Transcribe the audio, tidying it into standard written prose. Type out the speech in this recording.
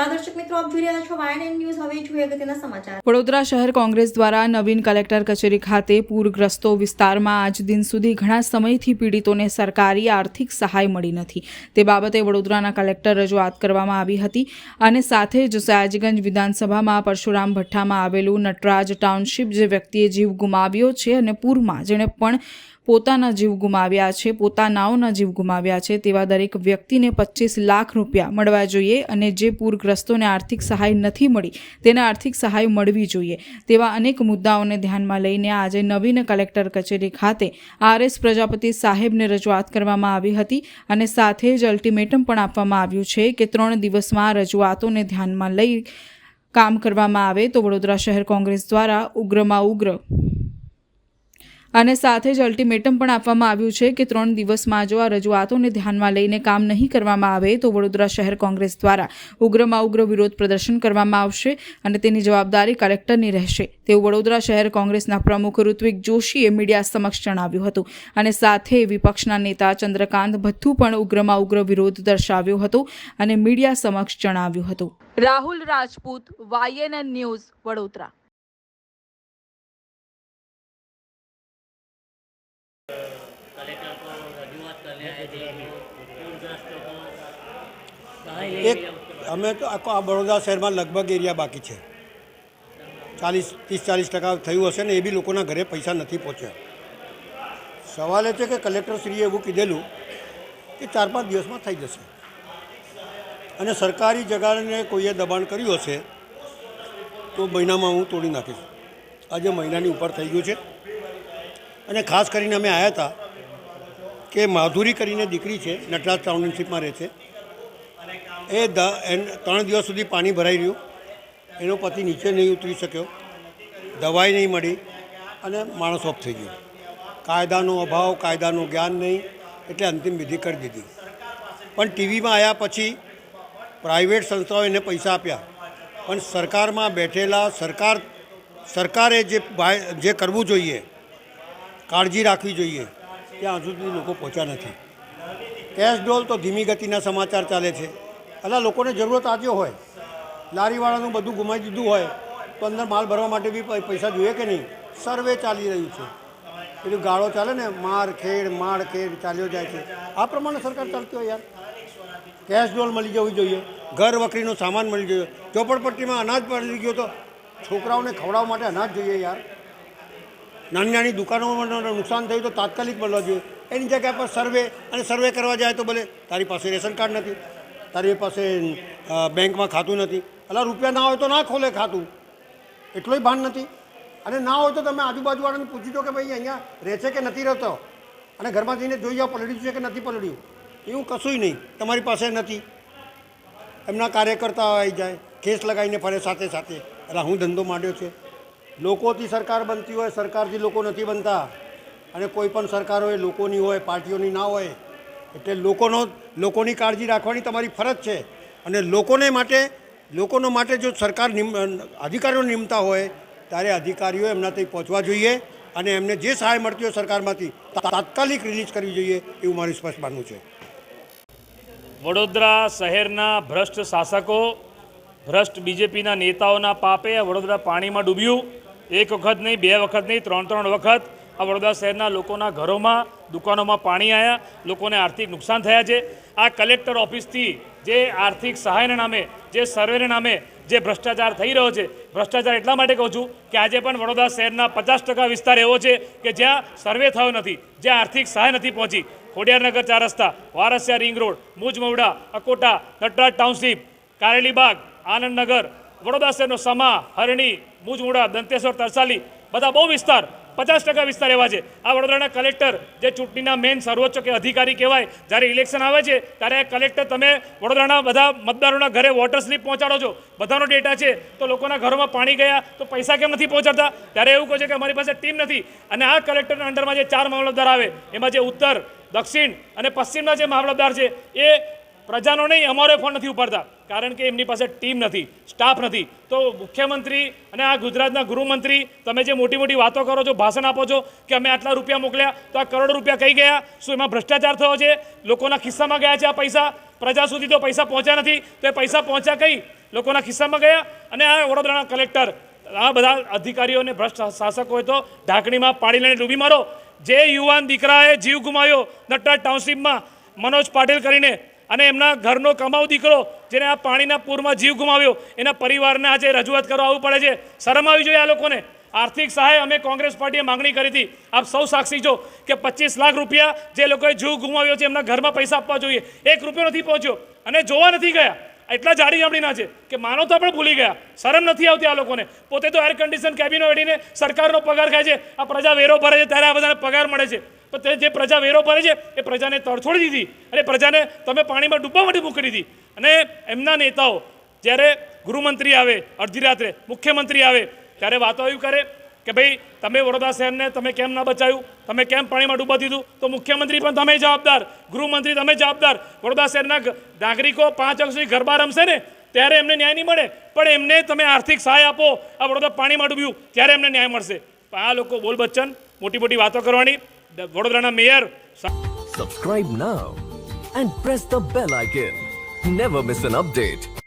દર્શક મિત્રો, આપ જોઈ રહ્યા છો YNN ન્યૂઝ. હવે જોઈએ અગત્યના સમાચાર. વડોદરા શહેર કોંગ્રેસ દ્વારા નવીન કલેક્ટર કચેરી ખાતે પૂરગ્રસ્તો વિસ્તારમાં આજ દિન સુધી ઘણા સમયથી પીડિતોને સરકારી આર્થિક સહાય મળી નથી. તે બાબતે વડોદરાના કલેક્ટર રજૂઆત કરવામાં આવી હતી અને સાથે જ સયાજીગંજ વિધાનસભામાં પરશુરામ ભઠ્ઠામાં આવેલું નટરાજ ટાઉનશીપ જે વ્યક્તિએ જીવ ગુમાવ્યો છે અને પૂરમાં જેણે પણ પોતાના જીવ ગુમાવ્યા છે, પોતાનાઓના જીવ ગુમાવ્યા છે તેવા દરેક વ્યક્તિને 25 લાખ રૂપિયા મળવા જોઈએ અને જે પૂરગ્રસ્તોને આર્થિક સહાય નથી મળી તેને આર્થિક સહાય મળવી જોઈએ તેવા અનેક મુદ્દાઓને ધ્યાનમાં લઈને આજે નવીન કલેક્ટર કચેરી ખાતે RS પ્રજાપતિ સાહેબને રજૂઆત કરવામાં આવી હતી અને સાથે જ અલ્ટિમેટમ પણ આપવામાં આવ્યું છે કે 3 દિવસમાં રજૂઆતોને ધ્યાનમાં લઈ કામ કરવામાં આવે તો વડોદરા શહેર કોંગ્રેસ દ્વારા ઉગ્રમાં ઉગ્ર અને સાથે જ અલ્ટિમેટમ પણ આપવામાં આવ્યું છે કે 3 દિવસમાં જો આ રજૂઆતોને ધ્યાનમાં લઈને કામ નહીં કરવામાં આવે તો વડોદરા શહેર કોંગ્રેસ દ્વારા ઉગ્રમાં ઉગ્ર વિરોધ પ્રદર્શન કરવામાં આવશે અને તેની જવાબદારી કલેક્ટરની રહેશે તેવું વડોદરા શહેર કોંગ્રેસના પ્રમુખ ઋત્વિક જોશીએ મીડિયા સમક્ષ જણાવ્યું હતું અને સાથે વિપક્ષના નેતા ચંદ્રકાંત ભથ્થુ પણ ઉગ્રમાં ઉગ્ર વિરોધ દર્શાવ્યો હતો અને મીડિયા સમક્ષ જણાવ્યું હતું. Rahul Rajput, YNN news, Vadodara. Collector को रजूआत करने आए थे पूरग्रस्तों को एक અમે તો આખો આ બરોડા શહેરમાં લગભગ એરિયા બાકી છે 30-40% થયું હશે ને એ બી લોકોના ઘરે પૈસા નથી પહોંચ્યા. સવાલ એ છે કે કલેક્ટરશ્રીએ એવું કીધેલું કે 4-5 દિવસમાં થઈ જશે અને સરકારી જગાને કોઈએ દબાણ કર્યું હશે તો મહિનામાં હું તોડી નાખીશ. આજે મહિનાની ઉપર થઈ ગયું છે અને ખાસ કરીને અમે આવ્યા હતા કે માધુરી કરીને દીકરી છે, નટરાજ ટાઉનશીપમાં રહે છે. એ 3 દિવસ સુધી પાણી ભરાઈ રહ્યું, એનો પતિ નીચે નહીં ઉતરી શક્યો, દવાઈ નહીં મળી અને માણસ ઓફ થઈ ગયો. કાયદાનો અભાવ, કાયદાનું જ્ઞાન નહીં એટલે અંતિમ વિધિ કરી દીધી. પણ ટીવીમાં આવ્યા પછી પ્રાઇવેટ સંસ્થાઓ એને પૈસા આપ્યા પણ સરકારમાં બેઠેલા સરકારે જે કરવું જોઈએ, કાળજી રાખવી જોઈએ, ત્યાં સુધી લોકો પહોંચ્યા નથી. કેશ ડોલ તો ધીમી ગતિના સમાચાર ચાલે છે. અલા લોકોને જરૂરત આજે હોય, લારીવાળાનું બધું ગુમાવી દીધું હોય તો અંદર માલ ભરવા માટે બી પૈસા જોઈએ કે નહીં. સર્વે ચાલી રહ્યું છે, પેલું ગાળો ચાલે ને, માળખેડ ચાલ્યો જાય છે. આ પ્રમાણે સરકાર ચાલતી હોય યાર. કેશ ડોલ મળી જવી જોઈએ, ઘર વખરીનો સામાન મળી જોઈએ. ઝોપડપટ્ટીમાં અનાજ મળી ગયો તો છોકરાઓને ખવડાવવા માટે અનાજ જોઈએ યાર. નાની નાની દુકાનોમાં નુકસાન થયું તો તાત્કાલિક મળવા જોઈએ. એની જગ્યા પર સર્વે કરવા જાય તો બોલે તારી પાસે રેશન કાર્ડ નથી, તારી પાસે બેંકમાં ખાતું નથી. એટલે રૂપિયા ના હોય તો ના ખોલે ખાતું, એટલોય ભાન નથી. અને ના હોય તો તમે આજુબાજુવાળાને પૂછી દો કે ભાઈ અહીંયા રહે છે કે નથી રહેતો, અને ઘરમાં જઈને જોઈ જાઓ પલળ્યું છે કે નથી પલળ્યું. એવું કશુંય નહીં, તમારી પાસે નથી. એમના કાર્યકર્તાઓ આવી જાય, કેસ લગાવીને ફરે સાથે સાથે. એટલે હું ધંધો માંડ્યો છે. લોકોથી સરકાર બનતી હોય, સરકારથી લોકો નથી બનતા. અને કોઈ પણ સરકાર હોય લોકોની હોય, પાર્ટીઓની ના હોય. એટલે લોકોની કાળજી રાખવાની તમારી ફરજ છે. અને લોકોનો માટે જો સરકાર અધિકારીઓ નિમતા હોય ત્યારે અધિકારીઓ એમના ત્યાં પહોંચવા જોઈએ અને એમને જે સહાય મળતી હોય સરકારમાંથી તાત્કાલિક રિલીઝ કરવી જોઈએ એવું મારું સ્પષ્ટ માનવું છે. વડોદરા શહેરના ભ્રષ્ટ શાસકો, ભ્રષ્ટ બીજેપીના નેતાઓના પાપે વડોદરા પાણીમાં ડૂબ્યું. 1 વખત નહીં, 2 વખત નહીં, 3 વખત આ વડોદરા શહેરના લોકોના ઘરોમાં, દુકાનોમાં પાણી આવ્યા, લોકોને આર્થિક નુકસાન થયા છે. આ કલેક્ટર ઓફિસથી જે આર્થિક સહાયના નામે, જે સર્વેના નામે જે ભ્રષ્ટાચાર થઈ રહ્યો છે, ભ્રષ્ટાચાર એટલા માટે કહું છું કે આજે પણ વડોદરા શહેરના 50% વિસ્તાર એવો છે કે જ્યાં સર્વે થયો નથી, જ્યાં આર્થિક સહાય નથી પહોંચી. ખોડિયારનગર 4 રસ્તા, Varasiya ring road, Mujmahuda, Akota, Natraj township, Karelibaug, Anandnagar, Vadodara શહેરનો સમા, હરણી, મુજમુડા, દંતેશ્વર, તરસાલી, બધા બહુ વિસ્તાર, 50% વિસ્તાર એવા છે. આ વડોદરાના કલેક્ટર જે ચૂંટણીના મેન સર્વોચ્ચ કે અધિકારી કહેવાય, જ્યારે ઇલેક્શન આવે છે ત્યારે કલેક્ટર તમે વડોદરાના બધા મતદારોના ઘરે વોટર સ્લીપ પહોંચાડો છો, બધાનો ડેટા છે, તો લોકોના ઘરોમાં પાણી ગયા તો પૈસા કેમ નથી પહોંચાડતા? ત્યારે એવું કહે છે કે અમારી પાસે ટીમ નથી. અને આ કલેક્ટરના અંડરમાં જે 4 મામલતદાર આવે એમાં જે ઉત્તર, દક્ષિણ અને પશ્ચિમના જે મામલતદાર છે એ પ્રજાનો નહીં, અમારો ફોન નથી ઉપાડતા, કારણ કે એમની પાસે ટીમ નથી, સ્ટાફ નથી. તો મુખ્યમંત્રી અને આ ગુજરાતના ગૃહમંત્રી, તમે જે મોટી મોટી વાતો કરો છો, ભાષણ આપો છો કે અમે આટલા રૂપિયા મોકલ્યા, તો આ કરોડો રૂપિયા કઈ ગયા? શું એમાં ભ્રષ્ટાચાર થયો છે? લોકોના ખિસ્સામાં ગયા છે આ પૈસા? પ્રજા સુધી તો પૈસા પહોંચ્યા નથી, તો એ પૈસા પહોંચ્યા કઈ? લોકોના ખિસ્સામાં ગયા. અને આ વડોદરાના કલેક્ટર, આ બધા અધિકારીઓને ભ્રષ્ટ શાસકો હોય તો ઢાંકણીમાં પાણી લઈને ડૂબી મારો. જે યુવાન દીકરાએ જીવ ગુમાવ્યો નટરાજ ટાઉનશીપમાં, મનોજ પાટીલ કરીને, અને એમના ઘરનો કમાઉ દીકરો જેને આ પાણીના પૂરમાં જીવ ગુમાવ્યો, એના પરિવારને આજે રજૂઆત કરવા આવવું પડે છે. શરમ આવી જોઈએ આ લોકોને. આર્થિક સહાય અમે કોંગ્રેસ પાર્ટીએ માંગણી કરી હતી, આપ સૌ સાક્ષી છો કે 25 લાખ રૂપિયા જે લોકોએ જીવ ગુમાવ્યો છે એમના ઘરમાં પૈસા આપવા જોઈએ. 1 રૂપિયો નથી પહોંચ્યો અને જોવા નથી ગયા. એટલા જાડી જામડીના છે કે માનો તો પણ ભૂલી ગયા. શરમ નથી આવતી આ લોકોને. પોતે તો એર કન્ડિશન કેબિનો વેડીને સરકારનો પગાર ખાય છે. આ પ્રજા વેરો ભરે છે ત્યારે આ બધાને પગાર મળે છે. પણ તે જે પ્રજા વેરો ભરે છે એ પ્રજાને તડછોડી દીધી અને પ્રજાને તમે પાણીમાં ડૂબવા માટે મોકલી દીધી. અને એમના નેતાઓ જ્યારે ગૃહમંત્રી આવે અડધી રાત્રે, મુખ્યમંત્રી આવે ત્યારે વાતો આવી કરે કે ભાઈ તમે વડોદરા શહેરને તમે કેમ ના બચાવ્યું, તમે કેમ પાણીમાં ડૂબવા દીધું. તો મુખ્યમંત્રી પણ તમે જવાબદાર, ગૃહમંત્રી તમે જવાબદાર. વડોદરા શહેરના નાગરિકો 5 વાગ્યા સુધી ગરબા રમશે ને ત્યારે એમને ન્યાય નહીં મળે, પણ એમને તમે આર્થિક સહાય આપો. આ વડોદરા પાણીમાં ડૂબ્યું ત્યારે એમને ન્યાય મળશે. પણ આ લોકો બોલ બચ્ચન, મોટી મોટી વાતો કરવાની. વડોદરાના mayor Subscribe now and press the bell icon. Never miss an update.